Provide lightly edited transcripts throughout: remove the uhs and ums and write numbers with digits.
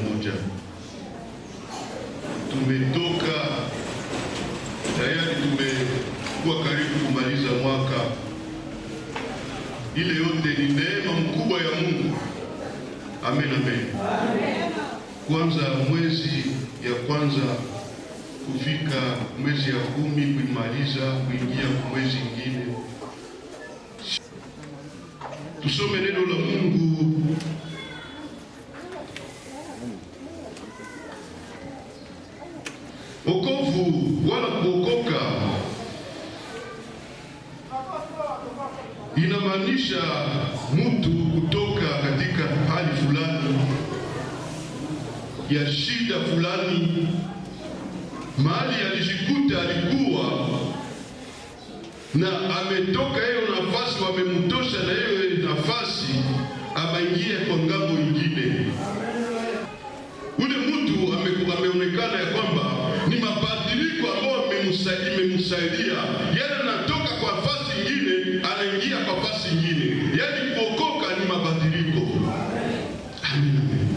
moja. Tumetoka tayari, tumekuwa karibu kumaliza mwaka. Ile yote ni neema mkubwa ya Mungu. Amen, amen. Kwanza mwezi ya kwanza kufika mwezi ya 10 kuimaliza kuingia mwezi mwingine. Tusome neno la Mungu. Wokovu wala kuokoka inamaanisha mtu kutoka katika hali fulani ya shida fulani, mahali alijikuta alikuwa na ametoka hiyo nafasi, wamemtosha na hiyo nafasi, abaingie kwa ngambo nyingine. Ule mtu ameonekana ya kwamba ni mabadiliko ambayo imemsaidia, yale anatoka kwa nafasi nyingine anaingia kwa nafasi nyingine. Yaani kuokoka ni mabadiliko. Amen.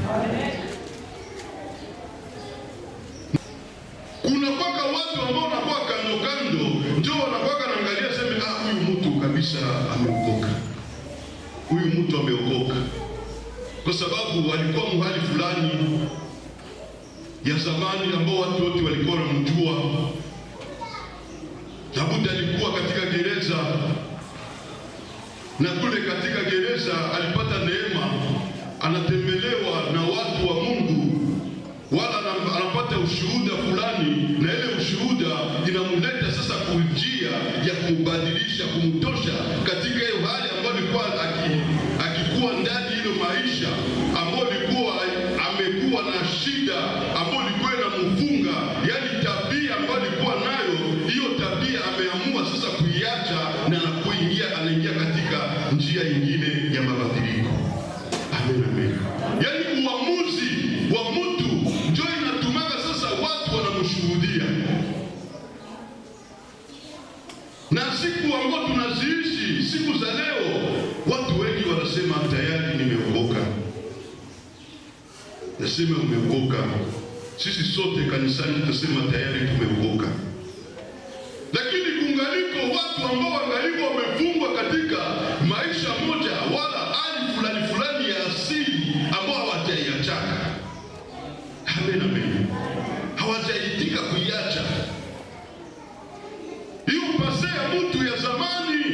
Kuna kwaka watu ambao wanakuwa kando kando, ndio wanakuwa naangalia sema huyu mtu kabisa ameokoka. Huyu mtu ameokoka. Kwa sababu walikuwa mahali fulani ya zamani ambao watu wote walikuwa wanamjua. Daudi alikuwa katika gereza, na kule katika gereza alipata neema, anatembelewa na watu wa Mungu, wala anapata ushuhuda fulani, na ile ushuhuda inamleta sasa kujia ya kubadilisha, kumtosha katika hiyo hali ambayo alikuwa akikuwa ndani ile maisha ambayo alikuwa amekuwa na shida ambayo ilikuwa inamfunga, yani tabia ambayo alikuwa nayo, hiyo tabia ameamua sasa kuiacha na anaingia katika njia nyingine ya mabadiliko. Amen, amen. Yani uamuzi wa mtu ndio inatumaka sasa watu wanamshuhudia. Na siku ambazo tunaziishi, siku za leo, watu wengi wanasema tayari nimeokoka. Nasema umeokoka. Sisi sote kanisani tutasema tayari tumeokoka. Lakini kungaliko watu ambao wangaliko wamefungwa katika maisha moja wala hali fulani fulani ya asili ambao hawajaiachaka. Amen, amen. Hawajaitika kuiacha. Hiyo pase ya mtu ya zamani,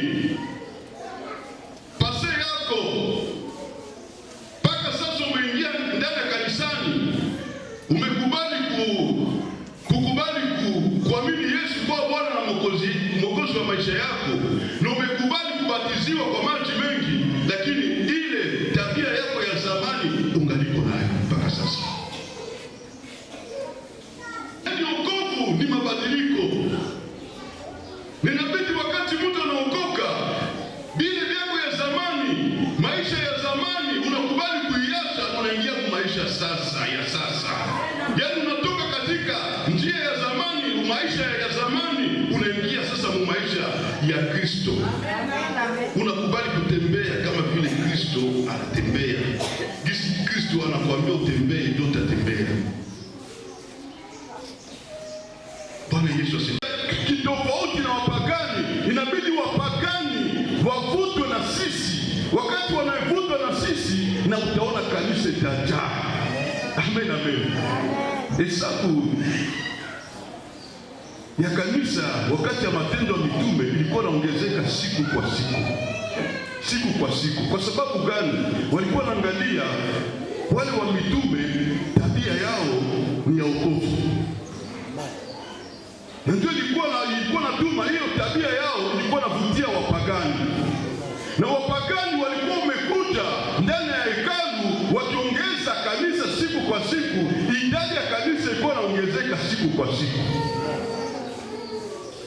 pase yako, mpaka sasa umeingia ndani ya kanisani, umekubali kuamini Yesu kwa Bwana na Mwokozi wa maisha yako, na umekubali kubatiziwa kwa maji mengi, lakini ile tabia yako ya zamani ungaliko nayo mpaka sasa. Yaani wokovu ni mabadiliko. Ninabidi wakati mtu anaokoka, vile vyako ya zamani, maisha ya zamani unakubali kuiacha, unaingia kwa maisha sasa ya sasa. Yaani unatoka katika njia ya zamani, maisha ya zamani, unaingia sasa mu maisha ya Kristo. Unakubali kutembea kama vile Kristo anatembea. Kristo anakuambia utembee, ndio utatembea. Bwana Yesu asifiwe. Kitofauti na wapagani, inabidi wapagani wavutwe na sisi. Wakati wanavutwa na sisi, na utaona kanisa itajaa. Amen, amen. Hesabu ya kanisa wakati ya Matendo ya Mitume ilikuwa inaongezeka siku kwa siku. Kwa sababu gani? Walikuwa wanaangalia wale wa mitume, tabia yao ni ya wokovu. Na ndio ilikuwa natuma hiyo tabia yao ilikuwa navutia wapagani. Na wapagani walikuwa wamekuja ndani ya hekalu wakiongeza kanisa siku kwa siku. Idadi ya kanisa ilikuwa inaongezeka siku kwa siku.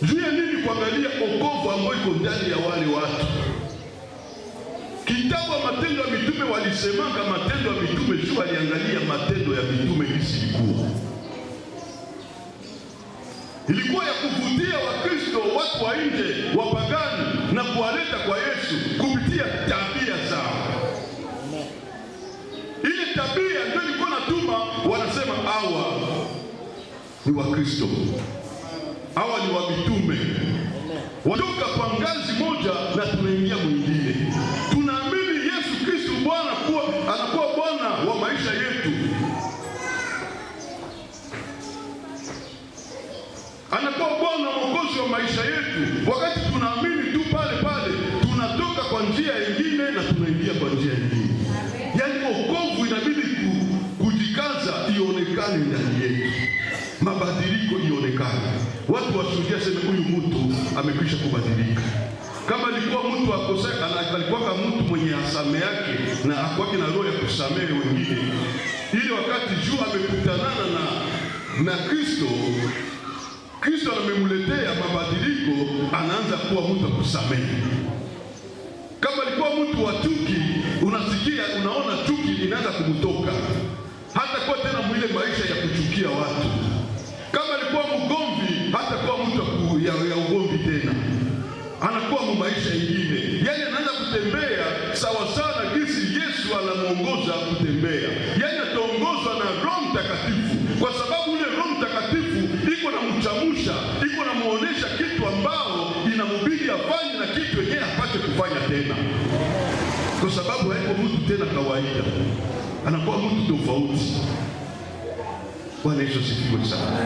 Juu ya nini? Kuangalia wokovu ambao iko ndani ya wale watu. Kitabu ya Matendo ya Mitume walisemanga Matendo ya Mitume, juu waliangalia Matendo ya Mitume jinsi ilikuwa ya kuvutia Wakristo, watu wa nje, wapagani, na kuwaleta kwa Yesu kupitia tabia zao. Ile tabia ndio ilikuwa natuma ni wa Kristo. Hawa ni wa mitume. Watoka kwa ngazi moja na tunaingia mwingine. Tunaamini Yesu Kristo Bwana anakuwa Bwana wa maisha yetu. Anakuwa Bwana mwokozi wa maisha yetu. Wakati tunaamini tu pale pale, tunatoka kwa njia nyingine na tunaingia kwa njia nyingine. Yaani wokovu inabidi kujikaza ionekane ndani yetu. Mabadiliko ionekane. Watu washuhudia sema huyu mtu amekwisha kubadilika. Kama alikuwa mtu akoseka, alikuwa kama mtu mwenye asame yake na hakuwa na roho ya kusamehe wengine. Ili wakati juu amekutanana na Kristo, Kristo amemletea mabadiliko, anaanza kuwa mtu akusamehe. Kama alikuwa mtu wa chuki, unasikia unaona chuki inaanza kumtoka. Hata kwa tena mwile maisha ya kuchukia watu. Kama alikuwa mgomvi, hata kwa mtu ya ugomvi tena. Anakuwa mu maisha mengine. Yaani anaanza kutembea sawa sana jinsi Yesu anamuongoza kutembea. Yaani ataongozwa na Roho Mtakatifu, kwa sababu ule Roho Mtakatifu iko na mchamusha, iko na muonesha kitu ambao inamubidi afanye na kitu yeye apate kufanya tena. Kwa sababu haiko mtu tena kawaida. Anakuwa mtu tofauti. Bwana Yesu asifiwe sana.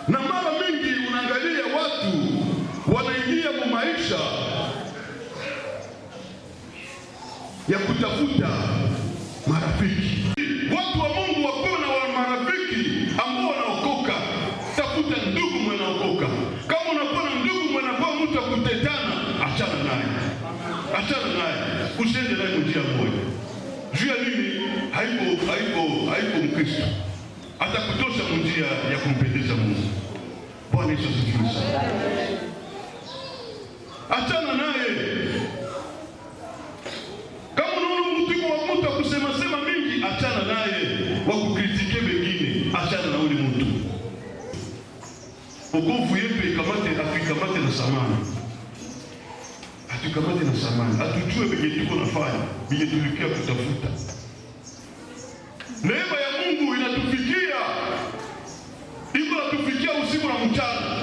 Na mara mingi unaangalia watu wanaingia kwa maisha ya kutafuta marafiki. Watu wa Mungu wako na marafiki ambao wanaokoka. Tafuta ndugu mwanaokoka. Kama unakuwa na ndugu mwanakuwa mtu akutetana, achana naye. Achana naye. Usiende naye njia moja. Juu ya nini? Haiko Mkristo. Atakutosha njia ya kumpendeza Mungu. Bwana Yesu asifiwe sana. Achana naye. Kama unaona mtu akusema mingi, achana naye. Wakukritike wengine, achana na ule mtu. Wokovu yepe atuikamate na samani. Atukamate na samani. Atujue venye tuko nafanya, venye tulikia kutafuta. Neema ya Mungu inatufikia. Iko natufikia usiku na mchana.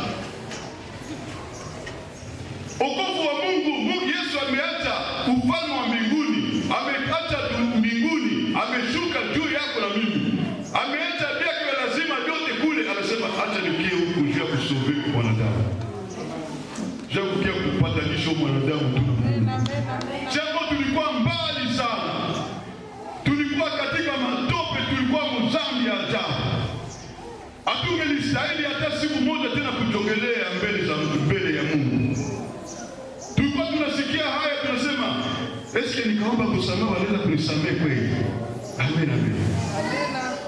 Wokovu wa Mungu, Yesu ameacha ufalme wa mbinguni, ameacha mbinguni, ameshuka juu yako na mimi. Ameacha vyake vya lazima vyote kule, anasema acha nikie huku juu ya kusoveka mwanadamu. Juu ya kukia kupatanisha mwanadamu tu. Jambo tulikuwa mbali sana. Tulikuwa katika matope, tulikuwa mzambi ya ajabu. Hatungelistahili hata siku moja tena kujongelea mbele ya Mungu. Tulikuwa tunasikia haya tunasema, eske nikaomba kusamehe wanaweza kunisamehe kweli? Amen, amen.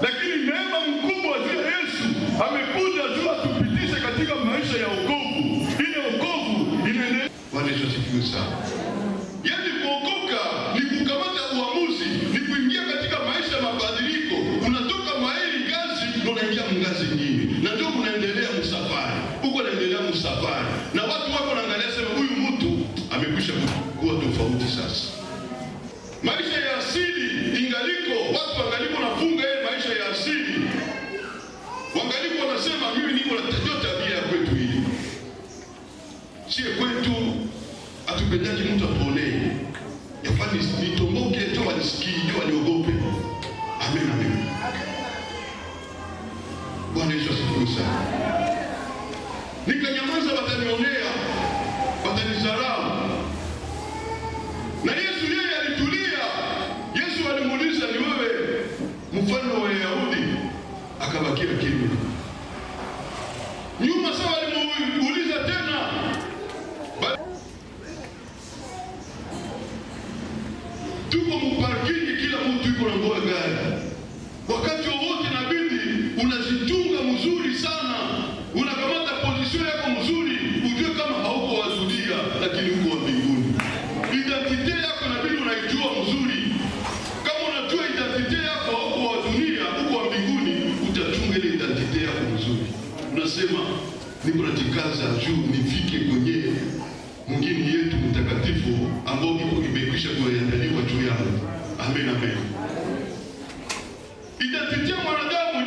Lakini neema mkubwa ya Yesu amekuja juu atupitishe katika maisha ya wokovu. Ile wokovu inaendelea. Bwana Yesu asifiwe sana. Yaani kuokoka ni kukamata uamuzi, ni kuingia katika maisha ya mabadiliko. Unatoka mahali ngazi ndio unaingia ngazi nyingine. Na ndio unaendelea msafari. Uko unaendelea msafari. Na watu wako wanaangalia sema huyu mtu amekwisha kuwa tofauti sasa. Maisha ya asili ingaliko, watu wangaliko nafunga ile maisha ya asili. Wangaliko wanasema mimi niko na tabia ya kwetu hii. Sie kwetu atupendaki mtu atuonee. Yafani nitomboke tu wanisikie, ndio waniogope. Amen, amen. Bwana Yesu asifiwe sana. Nikanyamaza watanionea, watanizarau. Na Yesu yeye alitulia. Yesu alimuuliza ni wewe mfalme wa Wayahudi? Akabakia kimya. Nyuma sawa alimuuliza tena. Tuko mparkini, kila mtu yuko na ngoa gari. Wakati wowote inabidi unajitunga mzuri sana. Unakamata position yako mzuri, ujue kama hauko wa dunia lakini uko wa mbinguni. Identite yako inabidi unaijua mzuri. Kama unajua identite yako hauko wa dunia, uko wa mbinguni, utachunga ile identite yako mzuri. Unasema niko najikaza juu nifike kwenye mwingine yetu mtakatifu ambao imekwisha kuandaliwa juu yangu. Amen, amen. Identite ya mwanadamu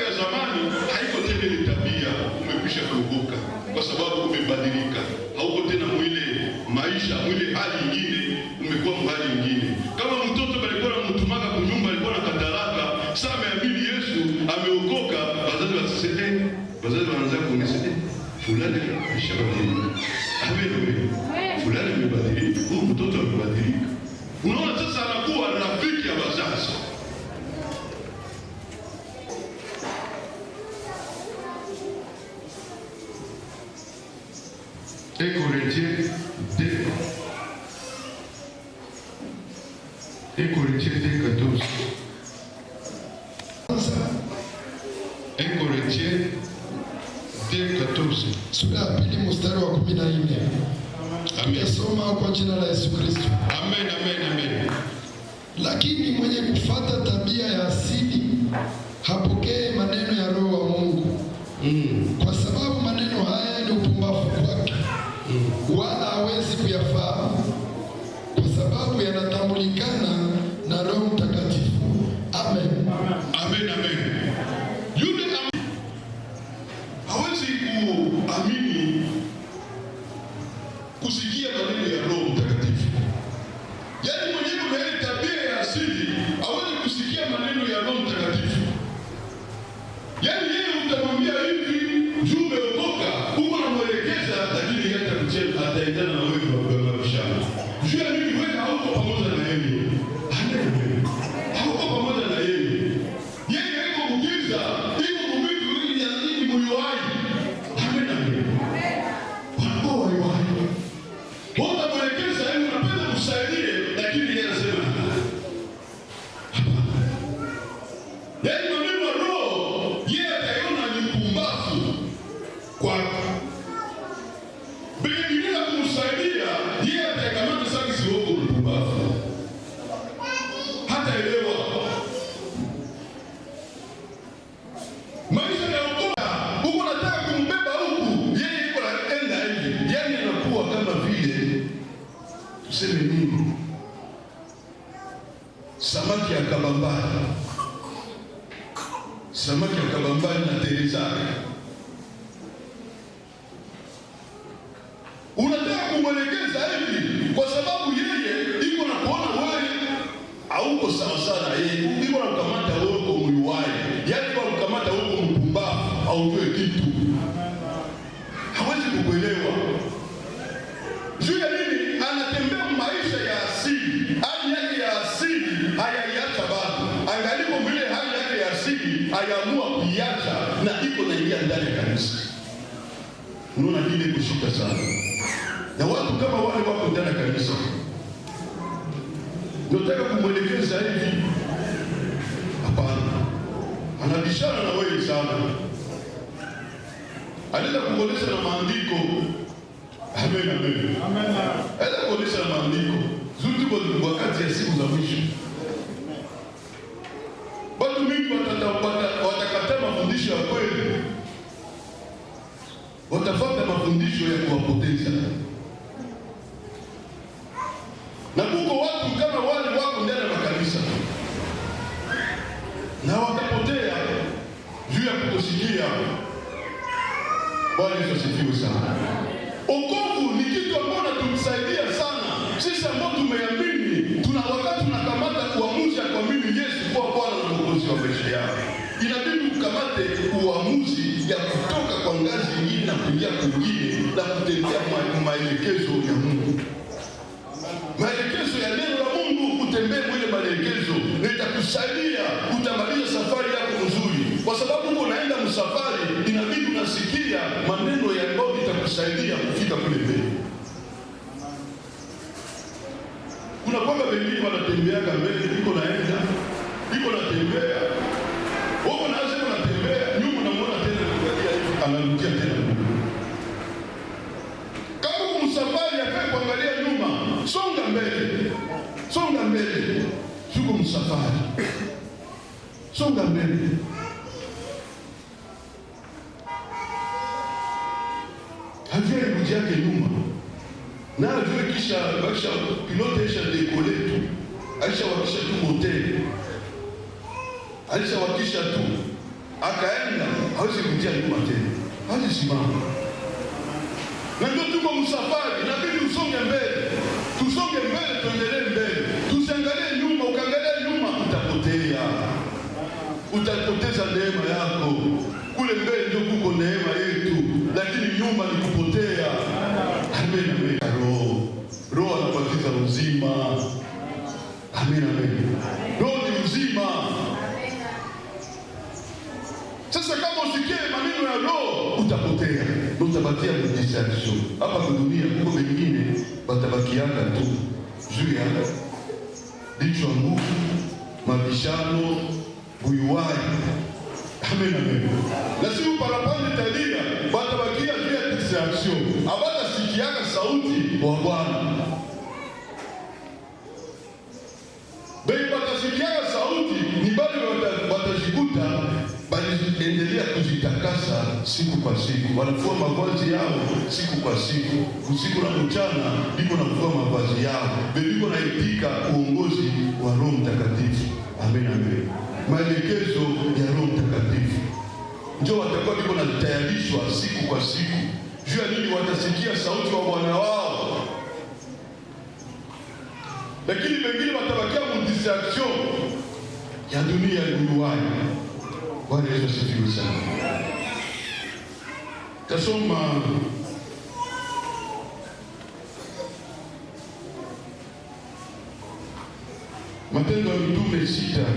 ya zamani haiko tena ile tabia, umekwisha kuokoka kwa sababu umebadilika. Hauko tena mwile maisha, mwile hali nyingine, umekuwa hali nyingine. Kama mtoto alikuwa anamtumaka kunyumba, alikuwa na kataraka, sasa ameamini Yesu, ameokoka, wazazi wasiseme, wazazi wanaanza kuongeza fulani ameshabadilika. Amen. Fulani amebadilika, huyu mtoto amebadilika. Unaona sasa anakuwa rafiki ya wazazi. Corinthiens 2:14. Corinthiens 2:14. Sura ya pili mstari wa 14. Amen. Soma kwa jina la Yesu Kristo. Amen, amen, amen. Lakini mwenye kufuata tabia ya asili hapokee maneno ya Roho wa Mungu. Kwa sababu maneno haya ni upumbavu kwake. Wala hawezi kuyafahamu kwa sababu yanatambulikana na Roho Mtakatifu. Amen. Amen, amen. Yule hawezi kuamini kusikia maneno ya Roho Mtakatifu. Yaani mwenyewe mwenye tabia ya asili hawezi kusikia maneno ya Roho Mtakatifu. Yaani yeye utamwambia hivi, juu umeokoka, huko unamwelekeza, lakini yeye ataendana na wewe kwa mabishano. Juu ya nini wewe hauko pamoja na yeye? Amen. Hauko pamoja na yeye. Yeye yuko kugiza, yuko kuvitu ili ya nini mliwahi. Amen, amen. Wako waliwahi. Bwana mwelekeza yeye unapenda kusaidie, lakini yeye anasema hapana. Yaani maneno ya Roho, yeye ataiona ni mpumbavu kwako. Bila kumsaidia, yeye ataikamata sasa si wako mpumbavu. Hataelewa. Maisha ya ukoka, huko nataka kumbeba huku, yeye yuko anaenda hivi. Yaani anakuwa kama vile tuseme nini? Samaki ya kabambani. Samaki ya kabambani na Teresa. Unataka kumwelekeza hivi kwa sababu yeye iko na kuona wewe hauko sawa sana. Yeye iko na kukamata wewe kwa mwiwai. Yaani kwa kukamata wewe kwa mpumbavu au ujue kitu. Hawezi kukuelewa. Juu ya nini? Anatembea maisha ya asili. Hali yake ya asili hayaiacha bado. Angaliko vile hali yake ya asili hayaamua kuiacha na iko naingia ndani ya kanisa. Unaona ile kushika sana. Na watu kama wale wako ndani ya kanisa. Nataka kumwelekeza hivi. Hapana. Anabishana na wewe sana. Anaweza kukuonesha na maandiko. Amen, amen. Amen. Anaweza kukuonesha na maandiko. Zuti kwa wakati ya siku za mwisho. Watu wengi watakataa mafundisho ya kweli. Watafuata mafundisho ya kuwapoteza. Na kuko watu kama wale wako ndani ya makanisa. Na watapotea juu ya kutosikia. Bwana Yesu asifiwe sana. Wokovu ni kitu ambacho tunatusaidia sana. Sisi ambao tumeamini, tuna wakati tunakamata uamuzi kwa mimi Yesu kwa Bwana na Mwokozi wa maisha yako. Inabidi ukamate uamuzi ya kutoka kwa ngazi nyingine na kuingia kwingine na kutembea maelekezo ya Mungu. Maelekezo ya neno la Mungu, utembee mwile maelekezo, na itakusaidia utamaliza safari yako nzuri. Kwa sababu uko unaenda msafari, inabidi unasikia maneno ya Mungu itakusaidia kufika kule mbele. Kuna kwamba wengine wanatembea mbele, iko naenda, iko natembea. Wao wanaanza kutembea, nyuma unamuona tena kuangalia hivi, anarudia tena. Kama kumsafari afanye kuangalia nyuma, songa mbele. Songa mbele. Shuko msafari. Songa mbele. Havia rudi yake nyuma. Na ajue kisha pilote isha dekole tu. Aisha wakisha tu motel. Aisha wakisha tu. akaenda, hawezi kutia nyuma tena, hawezi simama. Na ndio tuko msafari, inabidi usonge mbele, tusonge mbele, tuendelee mbele, tusiangalie nyuma. Ukaangalia nyuma utapotea, utapoteza neema yako. Kule mbele ndio kuko neema yetu, lakini nyuma ni kupotea. Amen, amen. Roho anabatiza uzima. Amen, amen. Roho ni uzima. Sasa kama usikie maneno ya Roho utapotea, utabatia distraction. Hapa kwa dunia kuko wengine watabakianga tu juu ya dicho nguvu, mabishano, buyuwai. Amen, amen. Na si uparapande talia watabakia juu ya distraction. Abata sikianga sauti wa Bwana. Bei watasikianga sauti ni bali watajikuta endelea kujitakasa siku kwa siku. Wanafua mavazi yao siku kwa siku, usiku na mchana iko nafua mavazi yao, biko naitika uongozi wa Roho Mtakatifu. Amen, amen. Maelekezo ya Roho Mtakatifu ndio watakuwa biko na tayarishwa siku kwa siku. Juu ya nini? Watasikia sauti wa Bwana wao. Lakini wengine watabakia mdistraction ya dunia iliyowahi. Bwana Yesu asifiwe sana. Tasoma Matendo ya Mitume 6:1-5.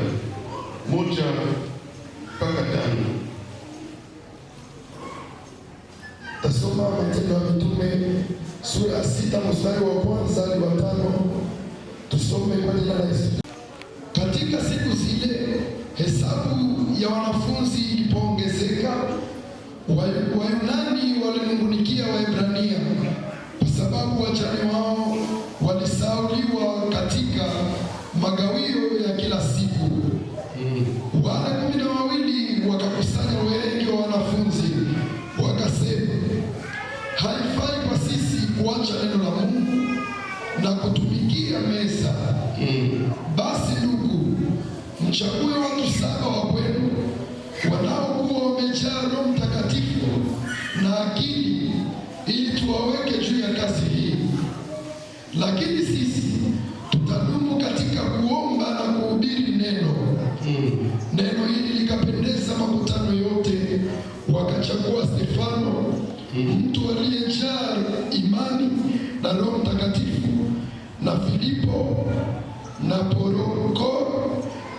Tasoma Matendo ya Mitume sura ya 6 mstari wa 1 hadi wa 5. Tusome kwa jina la Yesu. Katika siku zile hesabu ya wanafunzi ilipoongezeka, Wayunani walinungunikia Waebrania kwa sababu wajane wao walisauliwa katika magawio ya kila siku. Wale 12 wakakusanya wengi wa wanafunzi, wakasema, haifai kwa sisi kuacha neno la Mungu na kutumikia meza. Basi ndugu, mchague watu 7 wa kwenu wanaokuwa wamejaa Roho Mtakatifu na akili, ili tuwaweke juu ya kazi hii. Lakini sisi tutadumu katika kuomba na kuhubiri neno. Neno hili likapendeza makutano yote, wakachagua Stefano, mtu aliyejaa imani na Roho Mtakatifu, na Filipo na Poroko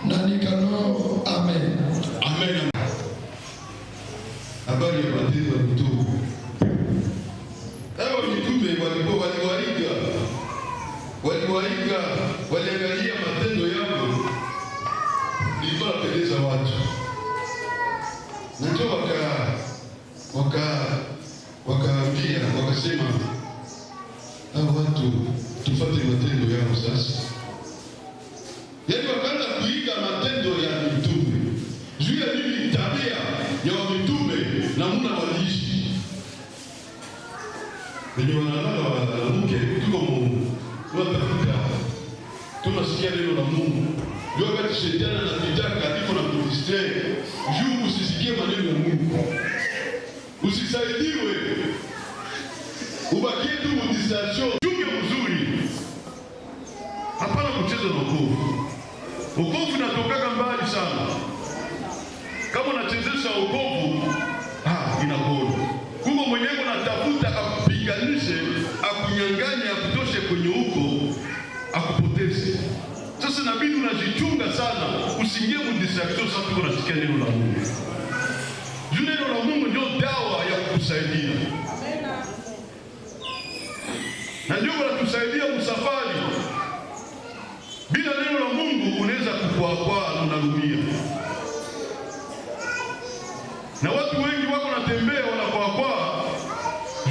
na Nikanor. Amen. Amen. Habari ya matendo ya mitume. Hao mitume walikuwa waliangalia matendo yao ilikuwa inapendeza watu. Na ndio wakaambia wakasema, hao watu tufuate matendo yao sasa. Yaani wakaanza kuiga matendo ya mitume. Juu ya nini? Tabia ya mitume na namna waliishi. Wenye wanalala wanamke tuko Mungu. Tunatafuta. Tunasikia neno la Mungu. Ndio wakati shetani anataka iko na kudistract. Juu usisikie maneno ya Mungu. Usisaidiwe. Ubakie tu mdistraction. Chunge mzuri. Hapana kucheza na wokovu. Wokovu unatoka mbali sana. Kama unachezesha wokovu, inakono. Kuko mwenyewe unatafuta akupiganishe, akunyang'anye, akutoshe kwenye huko, akupoteze. Sasa inabidi unajichunga sana, usiingie mdistraction. Sasa tuko nasikia neno la Mungu. Neno la Mungu ndio dawa ya kukusaidia. Amen. Na ndio kutusaidia msafari. Bila neno la Mungu unaweza kukwaa na unarumia. Na watu wengi wako natembea wanakwaa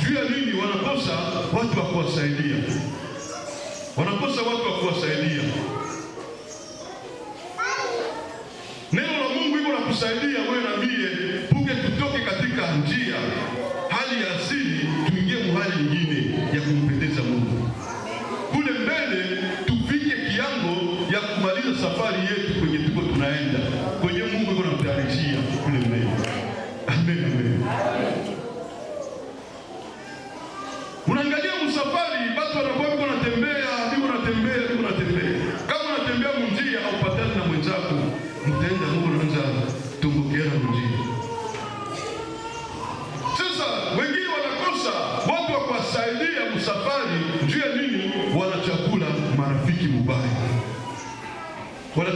juu ya nini? Wanakosa watu wa kuwasaidia. Wanakosa watu wa kuwasaidia. Neno la Mungu liko nakusaidia wewe na mie, puke tutoke katika njia hali ya asili tuingie mahali nyingine ya kumpendeza Mungu. Kule mbele tufike kiango ya kumaliza safari yetu kwenye tuko tunaenda. Kwenye Mungu yuko anatutayarishia kule mbele.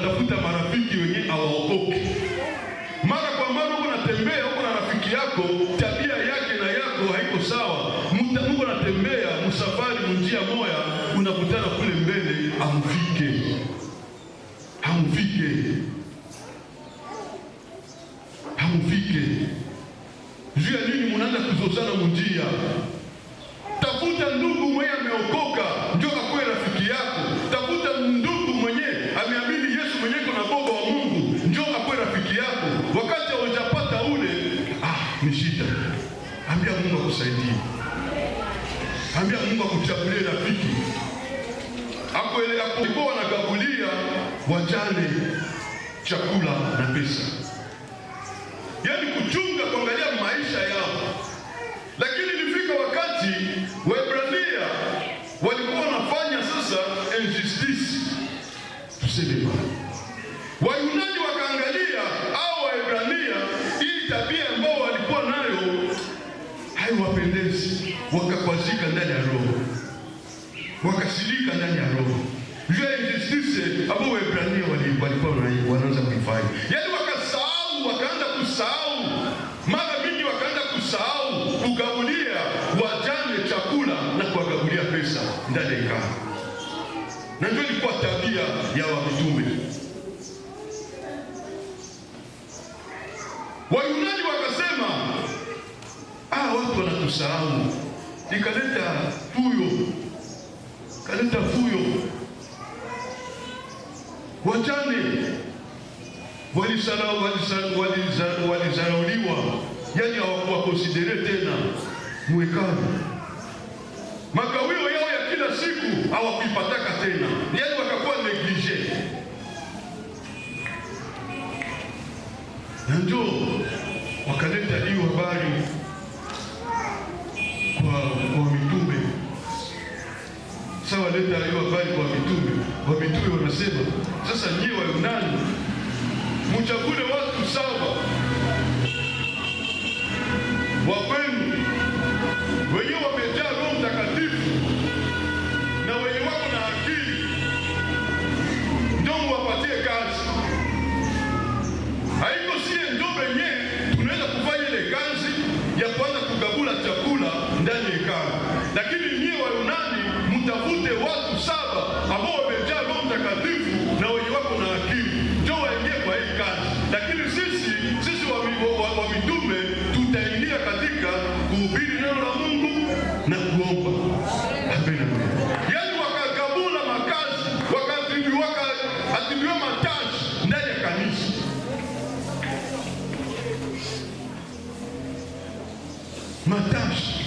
unatafuta marafiki wenye hawaokoke. Mara kwa mara uko natembea huko na rafiki yako, tabia yake na yako haiko sawa. Mungu natembea msafari munjia moya, unakutana kule mbele amfike. Juu ya nini munaanza kuzozana munjia? Tafuta ndugu mwenye ameokoka, njoo akwe rafiki yako. Tafuta ndugu mwenye ameamini Yesu, mwenye kuna Baba wa Mungu, njoo akwe rafiki yako. Wakati hujapata ule, ni shida. Ambia Mungu akusaidie. Ambia Mungu akuchagulie rafiki. Alikuwa wanagabulia wajane chakula na pesa. Yaani kuchunga, kuangalia maisha yao. Lakini ilifika wakati Waebrania walikuwa wanafanya sasa injustice. Tuseme Wayunani wakaangalia au Waebrania, hii tabia ambao walikuwa nayo haiwapendezi, wakakwazika ndani ya roho, wakasirika ndani ya roho. Juu ya injustice ambao Waebrania walikuwa wanaanza kuifanya. Yaani wakasahau, wakaanza kusahau. Mara mingi wakaanza kusahau kugabulia wajane chakula na kuwagabulia pesa ndani ya ikao. Na ndio ilikuwa tabia ya wamitume. Wayunani wakasema, watu wanatusahau. Ikaleta fuyo. Wajane walizarauliwa, yani hawakuwa konsidere tena mwekano. Makawio yao ya kila siku hawakuipataka tena, yani wakakuwa neglige. Na ndio wakaleta hiyo habari kwa mitume. Sasa waleta hiyo habari kwa mitume. Wamitume wanasema, sasa nyie Wayunani mchagule watu 7 wa kwenu wenye wamejaa Roho Mtakatifu na wenye wako na akili, ndio muwapatie kazi. Haiko sie ndio wenye tunaweza kufanya ile kazi ya kuanza kugabula chakula ndani ya hekalu. Lakini nyie Wayunani mtafute watu 7 ambao wamejaa Roho Mtakatifu na wenye wako na akili, ndio waingie kwa hii kazi. Lakini sisi wa mitume tutaingia katika kuhubiri neno la Mungu na kuomba. Amen. Yaani wakagabula makazi, wakatimiwa mataji ndani ya kanisa. Mataji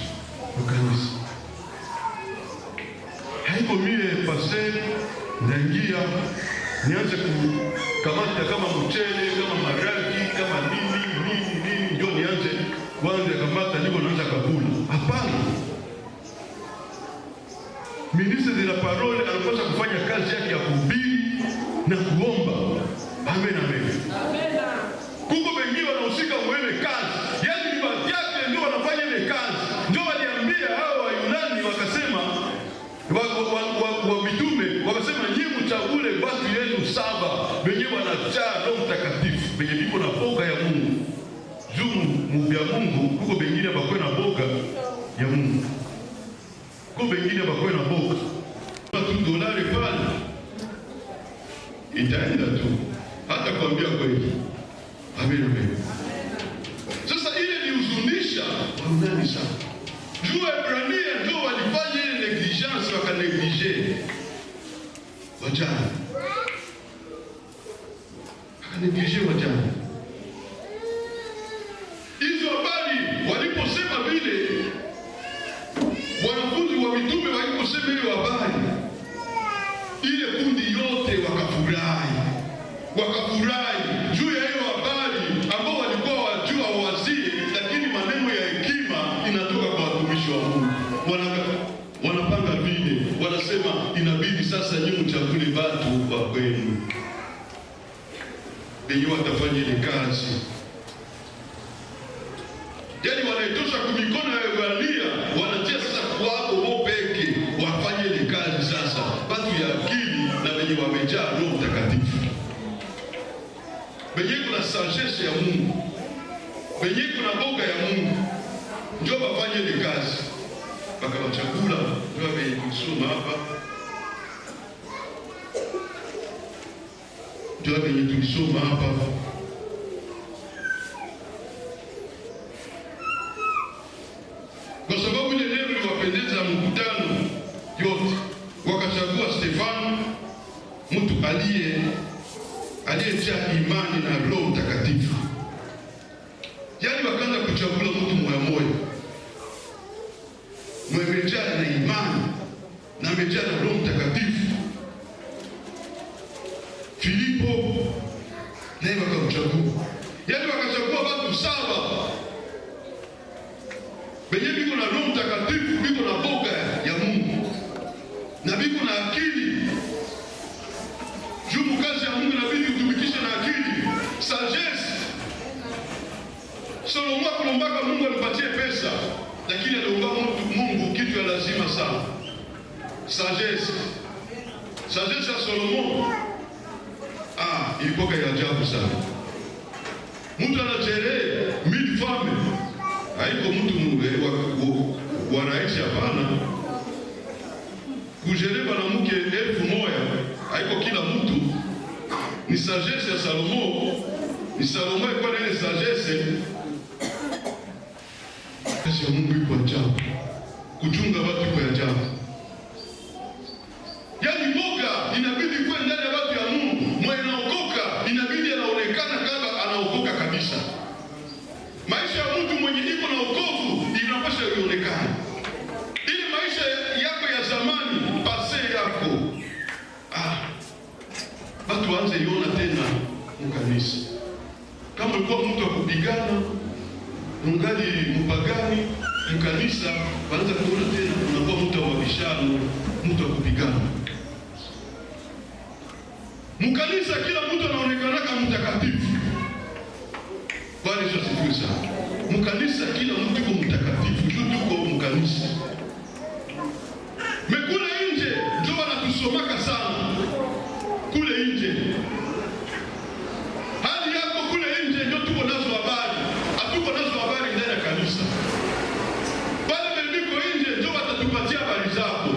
wa kanisa. Haiko mie pastor naingia nianze kukamata kama mchele, kama maragi, kama nini ndio nianze kwanza kamata niko naanza kabula. Hapana. Ministre de la parole anapaswa kufanya kazi yake ya kuhubiri na kuomba. Amen. Kuko wengine wanahusika mwele kazi. Yaani ni watu yake ndio wanafanya ile kazi. Ndio waliambia hao Wayunani wakasema wa mitume wakasema nyinyi mchagule watu yenu 7 wenye wanajaa Roho Mtakatifu, wenye biko na boga ya Mungu. Juu mubya Mungu kuko wengine bakwe na boga ya Mungu. Kuko wengine bakwe na boga. $2 pale itaenda tu. Hata kuambia kweli. Amen. Sasa ile ni uzunisha Wayunani sana. Juu Waebrania ndio walifanya ile negligence, wakaneglige wajane. Hizo habari waliposema vile, wanafunzi wa mitume waliposema hiyo habari, ile kundi yote wakafurahi juu ya hiyo habari ambao walikuwa wajua wazie, lakini maneno ya hekima inatoka kwa watumishi wa Mungu. Wanapanga vile, wanasema inabidi sasa nyinyi mchagule watu wa kwenu wenye watafanya ile kazi. Yaani wanaitosha kumikono ya Waebrania, wanatia sasa kwako wao peke wafanye ile kazi sasa. Watu ya akili na wenye wamejaa Roho Mtakatifu. sagesse ya Mungu, wenye kuna boga ya Mungu, ndio bafanye ile kazi. Bakabachagula ndio wenye kusoma hapa, ndio wenye tulisoma hapa. Kwa sababu ile neno liwapendeza mkutano yote, wakachagua Stefano, mtu aliyejaa imani na Roho Mtakatifu. Yaani wakaanza kuchagula mtu moyo mwemejaa na imani na amejaa na Roho Mtakatifu. Filipo naye wakamchagua. Yaani wakachagua watu 7 benye biko na Roho Mtakatifu, biko na boga ya Mungu na biko na akili. Juu kazi ya Mungu inabidi utumikishe na akili, sagesse. Solomo kulombaka Mungu alipatie pesa, lakini aliomba Mungu kitu ya lazima sana, sagesse. Sagesse ya Solomo ilikuwa ya ajabu sana. Mtu anajere 1000 femmes, haiko mtu wa rais hapana. Kujere banamuke 1000 haiko kila mtu. Ni sagesse ya Salomo. Ni Salomo kwa ile sagesse. Kazi ya Mungu iko ajabu. Kuchunga watu kwa ajabu. Yaani boga inabidi kuwe ndani ya watu ya Mungu. Mwenye anaokoka inabidi anaonekana kama anaokoka kabisa. Maisha ya mtu mwenye iko na wokovu inapaswa ionekane. Ile maisha yako ya zamani, pase yako, watu waanze iona tena mkanisa. Kama ulikuwa mtu wa kupigana, ungali mpagani, mkanisa wanaanza kuona tena unakuwa mtu wa bishano, mtu wa kupigana. Mkanisa kila mtu anaonekana kama mtakatifu. Bwana Yesu asifiwe sana. Mkanisa kila mtu yuko mtakatifu, tuko mkanisa. Mekula nje ndio wanatusomaka sana. Kule nje. Hali yako kule nje ndio tuko nazo habari. Hatuko nazo habari ndani ya kanisa. Pale bebiko nje ndio watatupatia habari zako.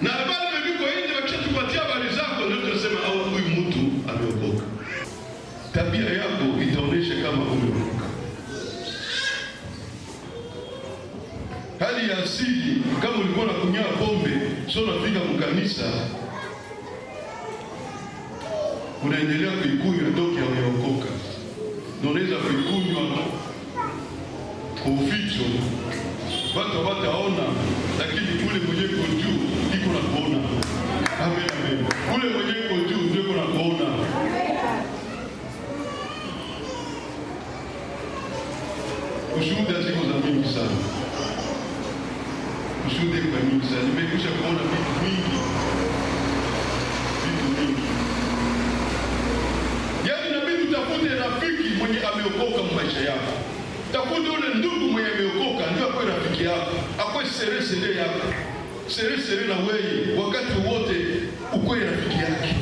Na pale bebiko nje wakishatupatia habari zako ndio tunasema huyu mtu ameokoka. Tabia yako itaonesha kama umeokoka. Hali ya asili, kama ulikuwa unakunywa pombe, sio unafika mkanisa unaendelea kuikunywa ndoki haujaokoka. Ndio unaweza kuikunywa kwa uficho, watu hawataona, lakini kule mwenyewe uko juu iko na kuona. Amen, amen. Kule mwenyewe uko juu ndio uko na kuona. Ushuhuda ziko za mingi sana. Ushuhuda kwa mingi sana. Nimekusha kuona vitu vingi. Yaani inabidi utafute rafiki mwenye ameokoka maisha yako. Tafute ule ndugu mwenye ameokoka ndio akwe rafiki yako. Akwe sere yako. Sere na wewe wakati wote ukwe rafiki yake.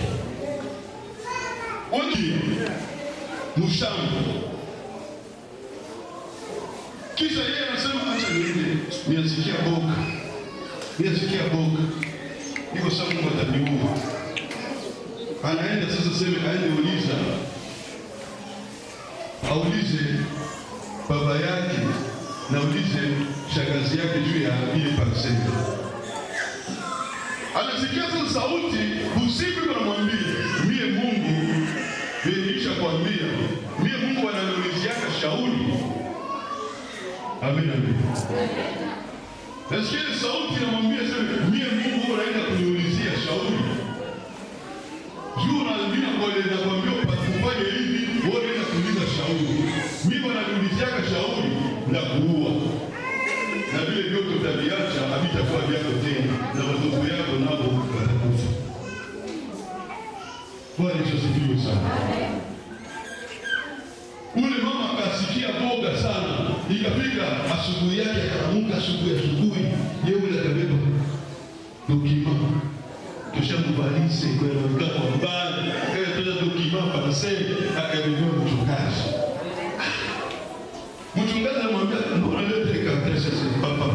Oni mushambo. Kisha yeye anasema acha niende. Niasikia boga. Niko sababu Mungu ataniua. Anaenda sasa sema aende uliza. Aulize baba yake na ulize shangazi yake juu ya ile parcelle. Anasikia sasa sauti usiku anamwambia, mie Mungu nilisha kuambia, mie Mungu ananiuliziaka shauri. Amen, amen. Nasikia sauti inamwambia sema, mie Mungu anaenda kuniulizia shauri. Juu unaambia kwa ile nakwambia ufanye hivi, wewe unaenda kuuliza shauri. Mimi wananiuliziaka shauri na kuua. Na vile vyote utaviacha havitakuwa vyako tena, na watoto yako nao watakufa. Bwana Yesu asifiwe sana. Ule mama akasikia boga sana. Ikafika asubuhi yake akaamka asubuhi. Yeye akabeba dokima. Tushamvalise kwa mbali. Tuna dokima. parcelle akaendelea mchungaji. Mchungaji anamwambia mbona leo tekatesha sasa papa?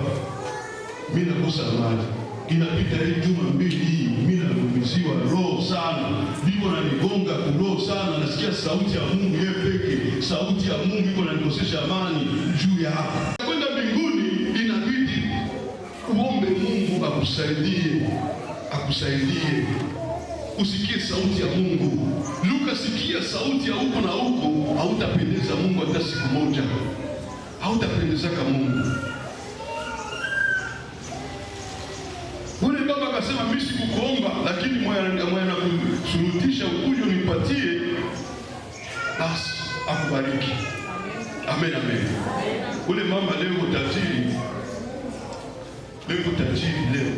Mimi nakosa mali. Inapita hii juma mbili hii, mimi naruhusiwa roho sana. Biko na nigonga roho sana, nasikia sauti ya Mungu yeye peke. Sauti ya Mungu iko inanikosesha amani juu ya hapa. Kwenda mbinguni inabidi uombe Mungu akusaidie. Usikie sauti ya Mungu. Luka, sikia sauti ya huko na huko, hautapendeza Mungu hata siku moja. Hautapendezaka Mungu. Ule baba akasema mimi sikukuomba, lakini moyo anakusurutisha ukuje unipatie, basi akubariki. Amen, amen. Ule mama leo tajiri leo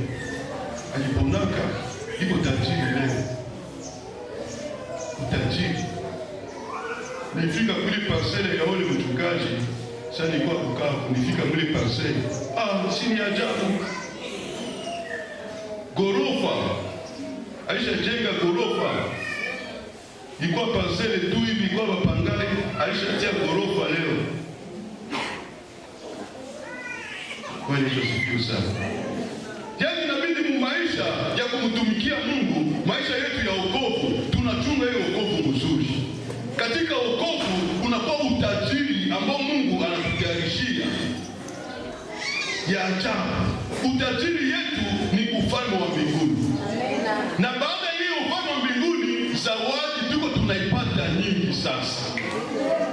aliponaka iko tajiri leo. Tajiri nifika kule parcelle ya ule mchungaji, sasa nilikuwa Bukavu, nifika kule parcelle, si ni ajabu. Gorofa Aisha jenga gorofa, ilikuwa parcelle tu hivi, ilikuwa mapangale, Aisha tia gorofa leo. Kwa hiyo siku sana, yaani inabidi mu maisha ya kumtumikia Mungu, maisha yetu ya wokovu, tunachunga hiyo wokovu mzuri. Katika wokovu unakuwa utajiri ambao Mungu anatutayarishia ya ajabu. Utajiri yetu ni ufalme wa mbinguni. Na baada ya hiyo ufalme wa mbinguni, zawadi tuko tunaipata nyingi sasa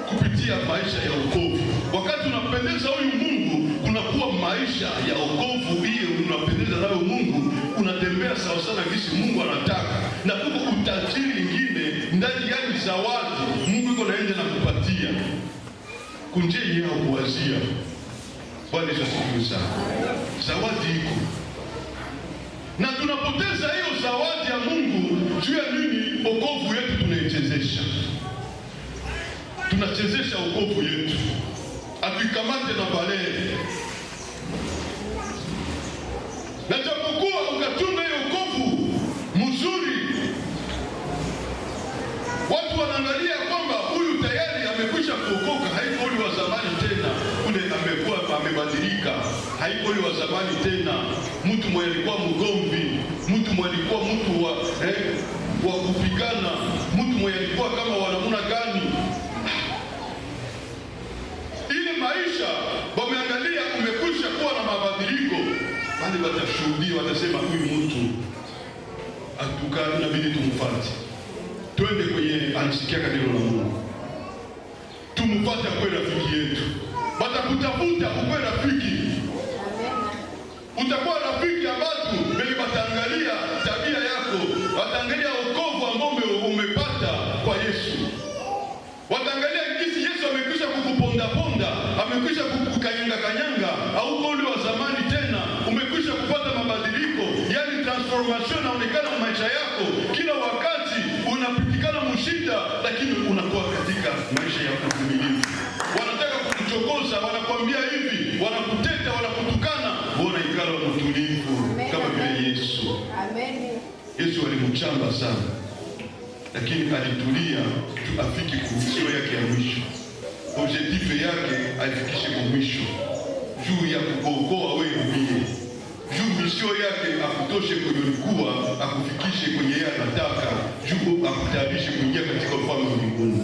kupitia maisha ya wokovu. Wakati unapendeza huyu Mungu, kunakuwa maisha ya wokovu. Hiyo unapendeza nayo Mungu, unatembea sawa sana jinsi Mungu anataka. Na kuko utajiri mwingine ndani, yani zawadi Mungu yuko naenda na kupatia kunje yeye kuwazia. Bwana Yesu asifiwe sana. Zawadi iko. Na tunapoteza hiyo zawadi ya Mungu juu ya nini? Wokovu yetu tunaichezesha. Tunachezesha wokovu yetu. Atuikamate na balee. Na japokuwa ukatunga hiyo wokovu mzuri, watu wanaangalia kwamba huyu tayari amekwisha kuokoka, haiko ule wa zamani tena. Ule amekuwa amebadilika, haiko ule wa zamani tena. Mtu mwenye alikuwa mgomvi, mtu mwenye alikuwa mtu wa kupigana, mtu mwenye alikuwa kama wanamuna gani. Ile maisha wameangalia umekwisha kuwa na mabadiliko, bali watashuhudia, watasema huyu mtu atukana, inabidi tumfuate. Twende kwenye anasikia neno la Mungu, tumfuate kwa rafiki yetu. Watakutafuta ukwe rafiki. Utakuwa rafiki ambatu mbele wataangalia tabia yako, wataangalia wokovu ambao umepata kwa Yesu. Wataangalia jinsi Yesu amekwisha kukuponda, amekwisha kukukanyanga, au ule wa zamani tena, umekwisha kupata mabadiliko, yani transformation inaonekana kwa maisha yako. Kila wakati unapitikana mshida, lakini unakuwa katika maisha ya uvumilivu. Wanataka kukuchokoza, wanakuambia hivi, wanakuteta, wanakutukana, bora ikala mtulivu kama vile Yesu. Amen. Yesu alimchamba sana, lakini alitulia afike kumisio yake ya mwisho. Objective yake alifikishe kwa mwisho, juu ya kuokoa wewe mie. Juu misio yake akutoshe kwenye ulikuwa, akufikishe kwenye yeye anataka, juu akutayarishe kuingia katika ufalme wa mbinguni.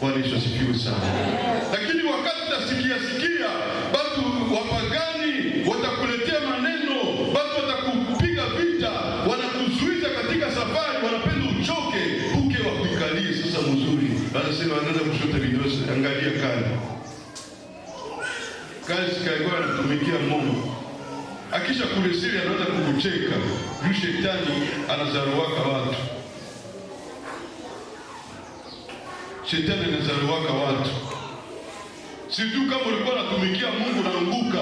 Bwana Yesu asifiwe sana. Lakini wakati utasikia watu wapagani watakuletea maneno, watu watakupiga vita, wanakuzuiza katika safari, wanapenda uchoke, uke wa kuikalia sasa mzuri. Anasema anaanza kushota vidole, angalia kazi kaikuwa anatumikia Mungu. Akisha kuresiri anaanza kukucheka. Juu shetani anazaruwaka watu. Shetani anazaruwaka watu. Situ kama ulikuwa unatumikia Mungu unaanguka,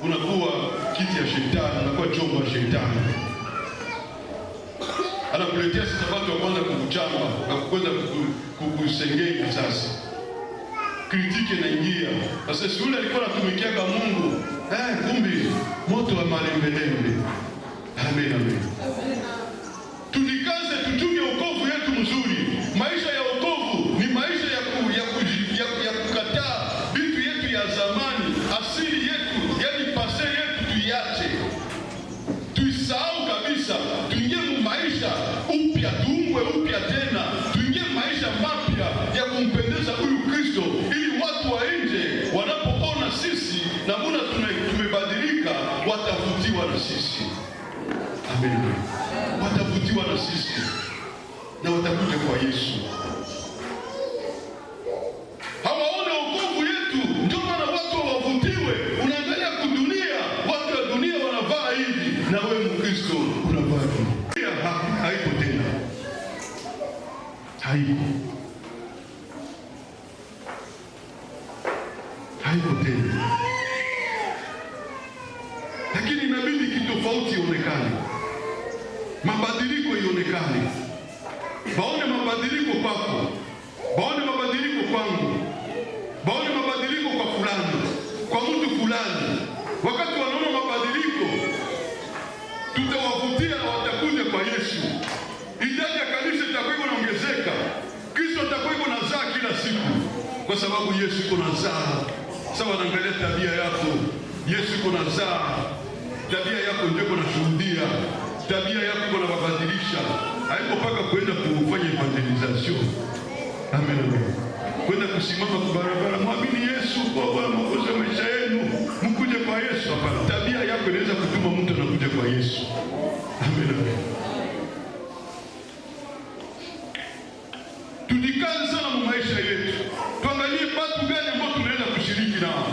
unakuwa kiti ya shetani, unakuwa chombo cha shetani. Anakuletea sasa watu wa kwanza kukuchamba, na kuweza kukusengenya sasa. Kritiki inaingia. Sasa si yule alikuwa anatumikia kwa Mungu, kumbi moto wa malembelembe. Amen, amen. Tunikaze tuchunge wokovu yetu mzuri. Maisha kwa Yesu. Hawaone wokovu yetu, ndio maana watu hawavutiwe. Unaangalia kudunia, watu wa dunia wanavaa hivi, na wewe Mkristo unavaa hivi. Haipo tena, haipo tena. Lakini inabidi kitofauti ionekane, mabadiliko ionekane. Baone mabadiliko kwako, baone mabadiliko kwangu, baone mabadiliko kwa fulani, kwa mtu fulani. Wakati wanaona mabadiliko, tutawavutia na watakuja kwa Yesu. Idadi ya kanisa itakuwa inaongezeka, Kristo atakuwa anazaa kila siku, kwa sababu Yesu yuko anazaa. Sasa wanaangalia tabia yako, Yesu yuko anazaa. Tabia yako ndio kunashuhudia, tabia yako kuna mabadilisha. Haiko paka kwenda kufanya evangelization. Amen. Kwenda kusimama kwa barabara, mwamini Yesu kwa Bwana mwokozi wa maisha yenu, mkuje kwa Yesu. Hapana, tabia yako inaweza kutuma mtu anakuja kwa Yesu. Amen. Tujikaze sana mu maisha yetu. Tuangalie watu gani ambao tunaweza kushiriki nao,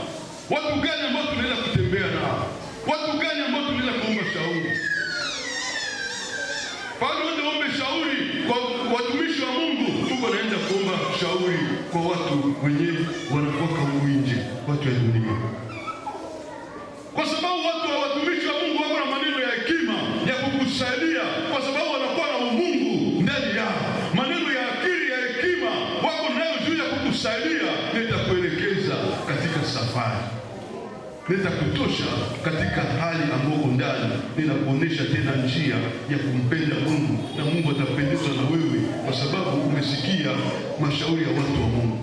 watu gani ambao tunaweza kutembea nao, watu gani ambao tunaweza kuomba shauri. Pale unaomba shauri kwa watumishi wa Mungu, Mungu anaenda kuomba shauri kwa watu wenyewe wanakuwa huko nje, watu wa dunia. Kwa sababu watu wa watumishi wa Mungu wako na maneno ya hekima ya kukusaidia, kwa sababu wanakuwa na Mungu ndani yao. Maneno ya akili ya hekima wako nayo juu ya kukusaidia, nitakuelekeza katika safari, nitakutosha katika hali ambayo ndani, ninakuonesha tena njia ya kumpenda Mungu, na Mungu atapendezwa na wewe kwa sababu umesikia mashauri ya watu wa Mungu.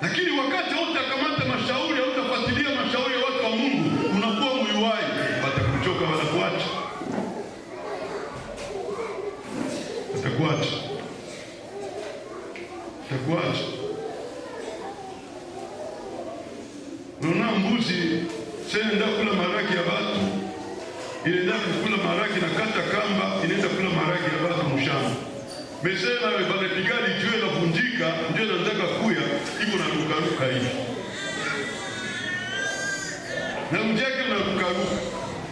Lakini wakati hautakamata mashauri, hautafuatilia mashauri ya watu wa Mungu, unakuwa mwiwai, watakuchoka, watakuacha. Unaona mbuzi senda kula maraki ya watu, inaenda kula maraki na kata kamba, inaenda kula maraki ya watu mshamba. Mesema wanapigali jiwe la vunjika, ndio nataka kuya, iko na rukaruka hivi. Na mjeke na rukaruka.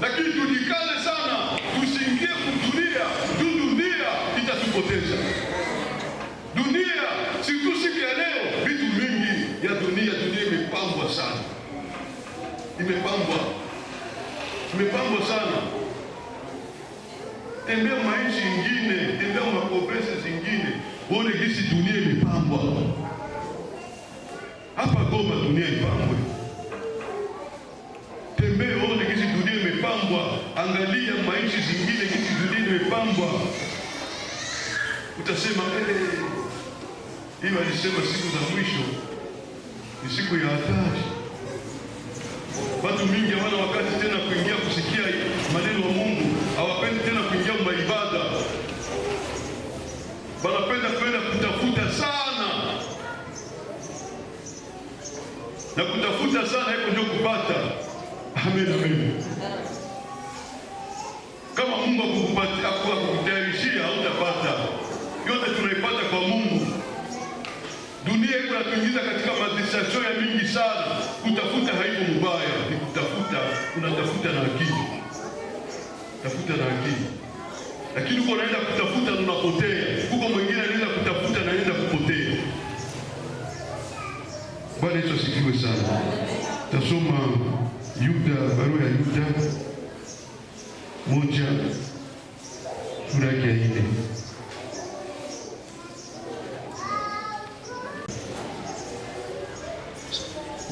Lakini tujikaze sana, tusiingie kudunia, dunia itatupoteza. Dunia, siku ya leo, vitu mingi ya dunia imepambwa sana. Imepambwa sana. Tembea maisha ingine, tembea makobrese zingine, uone gisi dunia imepambwa. Hapa Goma dunia imepambwa. Tembea uone gisi dunia imepambwa, angalia maisha zingine gisi dunia imepambwa. Utasema hii walisema siku za mwisho ni siku ya hatari. Watu mingi hawana wakati tena kuingia kusikia maneno ya Mungu, hawapendi tena kuingia maibada. Wanapenda kwenda kutafuta sana. Na kutafuta sana hapo ndio kupata. Amen. Kama Mungu akukupatia, akukutayarishia, hautapata. Yote tunaipata kwa Mungu. Dunia iko inatuingiza katika madisasio ya mingi sana. Kutafuta haiko mbaya, ni kutafuta, unatafuta na akili. Tafuta na akili. Lakini uko unaenda kutafuta na unapotea. Huko mwingine anaenda kutafuta na anaenda kupotea. Bwana Yesu asifiwe sana. Tasoma Yuda, barua ya Yuda 1 sura ya 4.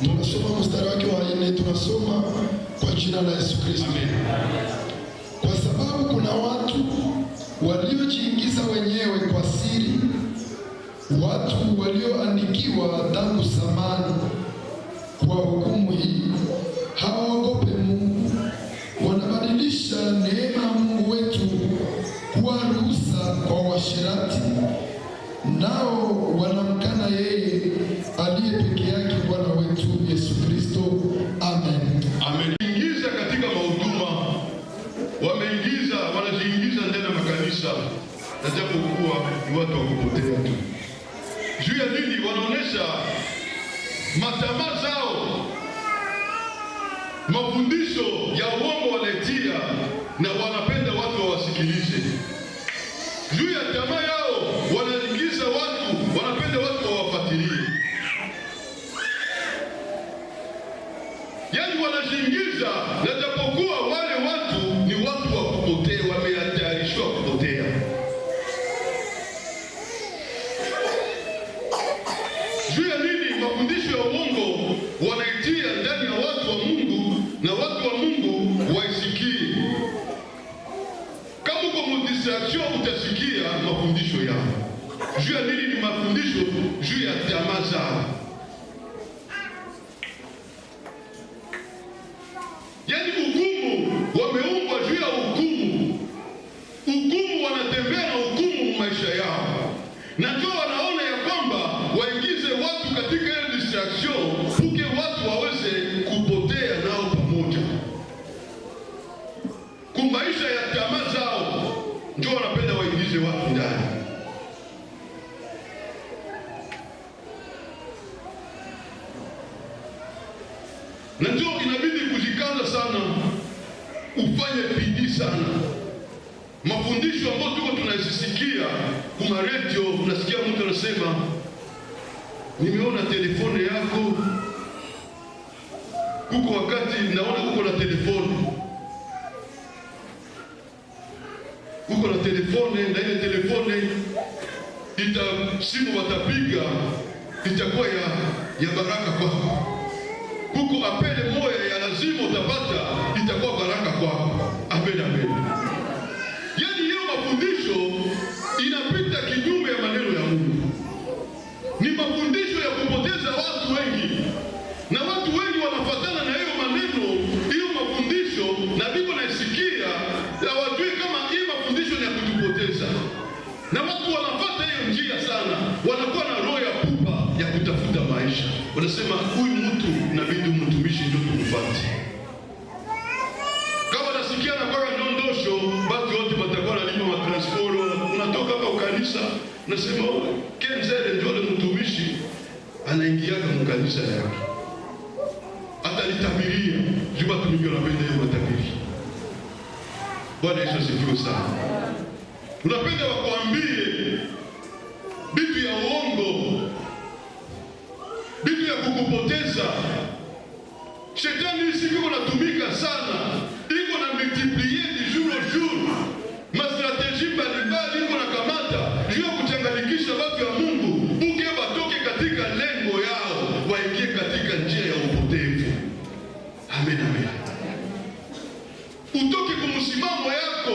Tunasoma mstari wake wa 4, tunasoma kwa jina la Yesu Kristo. Amen. Kwa sababu kuna watu waliojiingiza wenyewe kwa siri, watu walioandikiwa tangu zamani kwa hukumu hii, hawaogope Mungu, wanabadilisha neema ya Mungu wetu kuwa ruhusa kwa uasherati, nao wanamkana yeye aliye peke yake Bwana wetu Yesu Kristo. Amen. Ameingiza katika mahuduma, wanajiingiza ndani ya makanisa, na japokuwa ni watu wa kupotea tu. Juu ya nini? Wanaonesha matamaa zao, mafundisho ya uongo wanaitia, na wanapenda watu wawasikilize. Juu ya tamaa yao wanaingiza watu, wanapenda watu wawafuatilie. Yaani wanajiingiza, na japokuwa wale watu ni watu wa kupotea, wamehatarishwa kupotea. Juu ya nini? Mafundisho ya uongo wanaitia ndani ya watu wa Mungu, na watu wa Mungu waisikie. Kama uko mdistraction utasikia mafundisho yao. Juu ya nini? Ni mafundisho juu ya tamaa zao. Yaani hukumu, wameumbwa juu ya hukumu. Hukumu, wanatembea na hukumu maisha yao, na ndio wanaona ya kwamba waingize watu katika ile distraction, puke watu waweze kupotea nao pamoja. Kumaisha ya tamaa zao ndio wanapenda waingize watu ndani. Na ndio inabidi kujikaza sana, ufanye bidii sana. Mafundisho ambayo tuko tunasisikia kuma radio, unasikia mtu anasema nimeona telefone yako. Kuko wakati naona uko na telefone, uko na telefone, na ile telefone simu watapiga itakuwa ya baraka kwako. Kuko apele moya ya lazima utapata, itakuwa baraka kwako. Amen, amen. Yaani hiyo mafundisho inapita kinyume ya maneno ya Mungu. Ni mafundisho ya kupoteza watu wengi, na watu wengi wanafuatana na hiyo maneno, hiyo mafundisho, na biko naisikia, hawajui kama hii mafundisho ni ya kutupoteza. Na watu wanafuata hiyo njia sana, wanakuwa na roho ya pupa ya kutafuta maisha. Wanasema huyu mtu inabidi mtumishi ndio tumfuate. Kama nasikia na kwa ndondosho, watu wote watakuwa nalima matransporo. Unatoka hapa ukanisa, nasema Kenzele ndio mtumishi anaingia kwa kanisa yake. Hata litabiria, jua tumijua napenda hiyo matabiri. Bwana Yesu asifiwe sana. Unapenda wakuambie vitu ya uongo, vitu ya kukupoteza. Shetani isi iko natumika sana, iko na multiplier du jour au jour. Mastrategie mbalimbali iko na kamata juu ya kuchanganikisha watu ya Mungu, buke batoke katika lengo yao, waingie katika njia ya upotevu. Amen, amen. Utoke kumsimamo yako,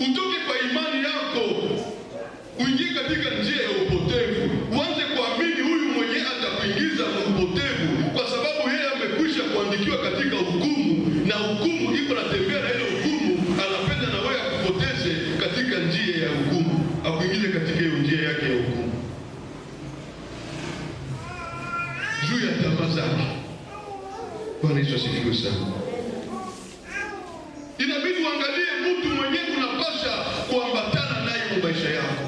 utoke kwa imani yako, uingie katika njia ya upotevu. Uanze kuamini huyu mwenye atakuingiza kwa upotevu, kwa sababu yeye amekwisha kuandikiwa katika hukumu, na hukumu iko natembea na ile hukumu. Anapenda na wewe akupoteze katika njia ya hukumu, akuingize katika hiyo njia yake ya hukumu, juu ya tamaa zake. Bwana Yesu asifiwe sana. Inabidi uangalie mtu mwenye unapasha kuambatana naye kwa maisha yako,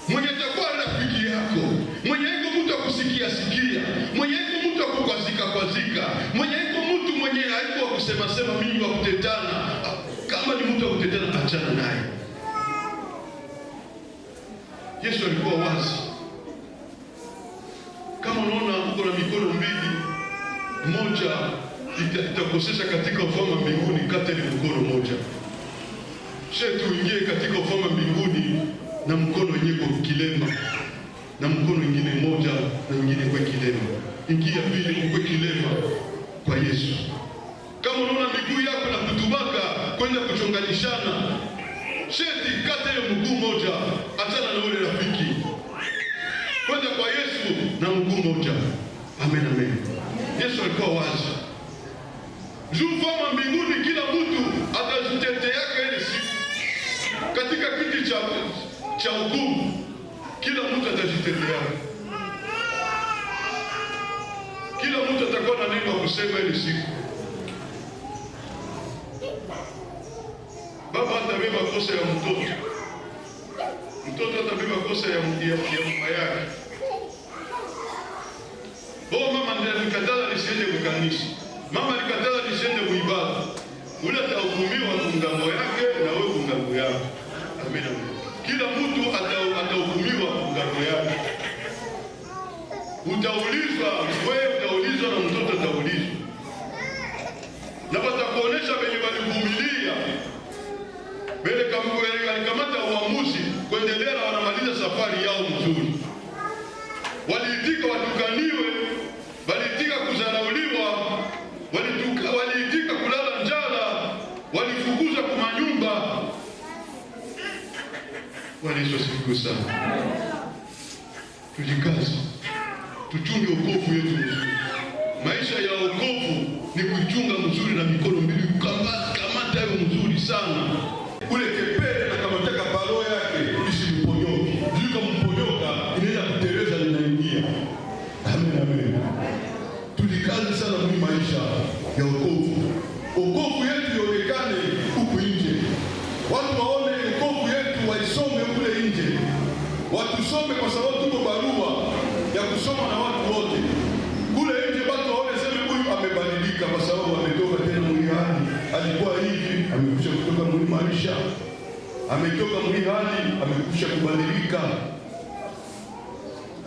mwenye atakuwa rafiki yako, mwenye iko mtu akusikia sikia, mwenye iko mtu akukwazika kwazika, mwenye iko mtu mwenye haiko kusema sema mingi wa kutetana. Kama ni mtu wa kutetana, achana naye. Yesu alikuwa wazi. Kama unaona uko na mikono mbili, moja itakosesha katika ufalme wa mbinguni, kata ile mkono moja. Shetu uingie katika ufalme wa mbinguni na mkono wenyewe kwa kilema, na mkono mwingine moja na mwingine kwa kilema. Ingia pili kwa kilema kwa Yesu. Kama unaona miguu yako na kutubaka kwenda kuchonganishana, sheti kata ile mguu moja, achana na ule rafiki, kwenda kwa Yesu na mguu moja. Amen, amen. Yesu alikuwa wazi. Juu ufalme mbinguni kila mtu atajitetea yake ile siku. Katika kiti cha hukumu kila mtu atajitetea. Kila mtu atakuwa na neno kusema ile siku. Baba atabeba kosa ya mtoto. Mtoto atabeba kosa ya mama yake. Mama ndiye alikataza nisiende kukanisa. Mama alikataza nisiende kuibada. Ule atahukumiwa kungambo yake na wewe kungambo yako. Amina. Kila mtu atahukumiwa kungambo yake. Utaulizwa, wewe utaulizwa na mtoto ataulizwa. Na watakuonesha wenye walivumilia. Wale kama walikamata uamuzi kuendelea wanamaliza safari yao mzuri. Waliitika watukaniwe, waliitika kudharauliwa, waliitika kulala njala, walifukuza kwa manyumba. Bwana Yesu asifiwe sana. Tujikaze. Tuchunge wokovu wetu mzuri. Maisha ya wokovu ni kuichunga mzuri na mikono mbili, kamata hiyo mzuri sana. Ule kepele na kamataka balo yake isimponyoke. Jika mponyoka inaweza kuteleza linaingia. Amen, amen. Tujikaze sana mwi maisha ya wokovu. Wokovu yetu ionekane huku nje. Watu waone wokovu yetu, waisome kule nje. Watusome kwa sababu tuko barua ya kusoma na watu wote. Kule nje watu waone sema huyu amebadilika kwa sababu ametoka tena mlihani. Alikuwa hivi, amekwisha kutoka mli maisha. Ametoka mlihani, amekwisha kubadilika.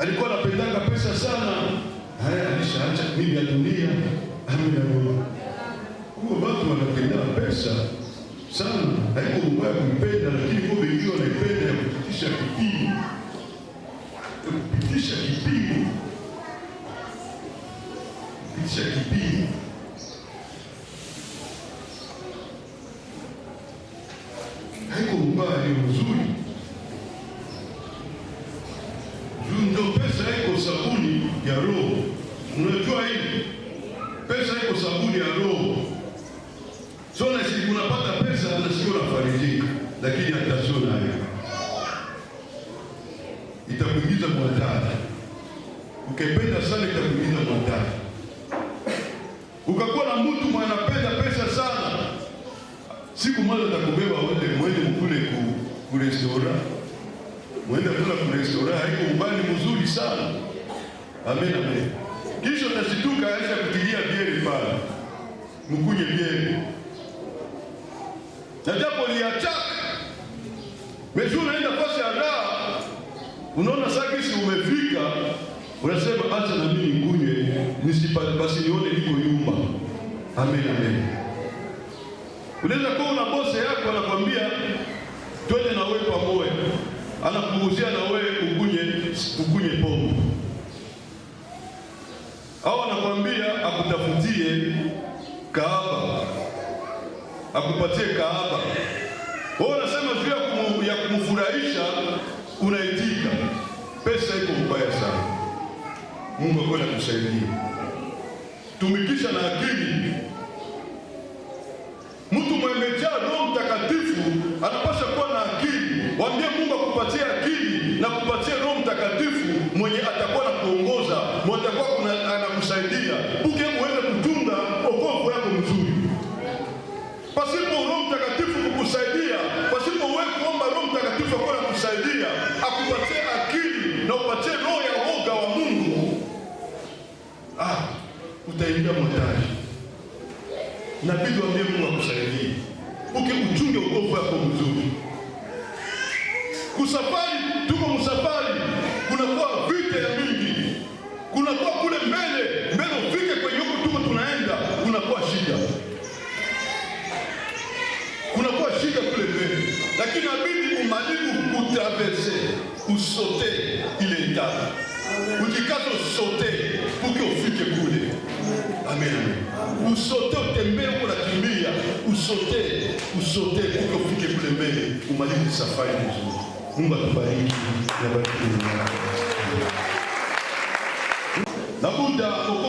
Alikuwa anapendanga pesa sana. Haya alishaacha mimi ya dunia. Amina. Huo watu wanapenda pesa sana. Haiko mbaya kuipenda, lakini kwa wengine wanaipenda ya kupitisha kipimo. Kupitisha kipimo. Kupitisha kipimo. Haiko mbaya, ni mzuri. Ndio pesa haiko sabuni ya roho. Unajua hivi? Pesa haiko sabuni ya roho. So na siku unapata pesa na sio unafarijika, lakini atasiona hayo. Itakuingiza mwatari. Ukipenda sana itakuingiza mwatari. Ukakuwa na mtu mwenye anapenda pesa sana, siku moja atakubeba mwende mkule ku restaurant. Mwende kula ku restaurant, haiko ubani mzuri sana. Amen, amen. Kisha utashituka acha kutilia bieri pale. Mkunye bieri. Na japo liachaka. Wewe unaenda pasi ya raha. Unaona sakisi umefika, unasema acha na mimi nikunywe, nisipate basi nione niko nyumba. Amen, amen. Unaweza kuwa na bosi yako anakuambia twende na wewe pamoja. Anakupunguzia na wewe ukunye pombe. Au anakuambia akutafutie kahaba. Akupatie kahaba. Wewe unasema juu ya kumfurahisha unaitika. Pesa iko mbaya sana. Mungu akwenda kusaidia. Tumikisha na akili. Mtu mwenye Roho Mtakatifu anapaswa kuwa na akili. Waambie Mungu akupatie akili na kupatie Roho Mtakatifu mwenye atakuwa na kuongoza, mwenye atakuwa anakusaidia. Uke uweze kutunga wokovu yako mzuri. Pasipo Roho Mtakatifu kukusaidia, pasipo wewe kuomba Roho Mtakatifu akuwa anakusaidia, akupatie akili na upatie roho ya woga wa Mungu, utaingia mwatari. Inabidi waambie Mungu akusaidie. Uchunge wokovu wako mzuri. Kusafari, tuko msafari, kunakuwa vita ya mingi. Kunakuwa kule mbele ufike kwenye huko tuko tunaenda, kunakuwa shida. Kunakuwa shida kule mbele. Lakini inabidi umalibu kutraverse, usote ile etape. Ujikaze usote puke ufike kule. Amen. Usote utembee huko nakimbia, usote puke ufike kule mbele, umalibu safari mzuri. Mungu atubariki na bariki. Na Buddha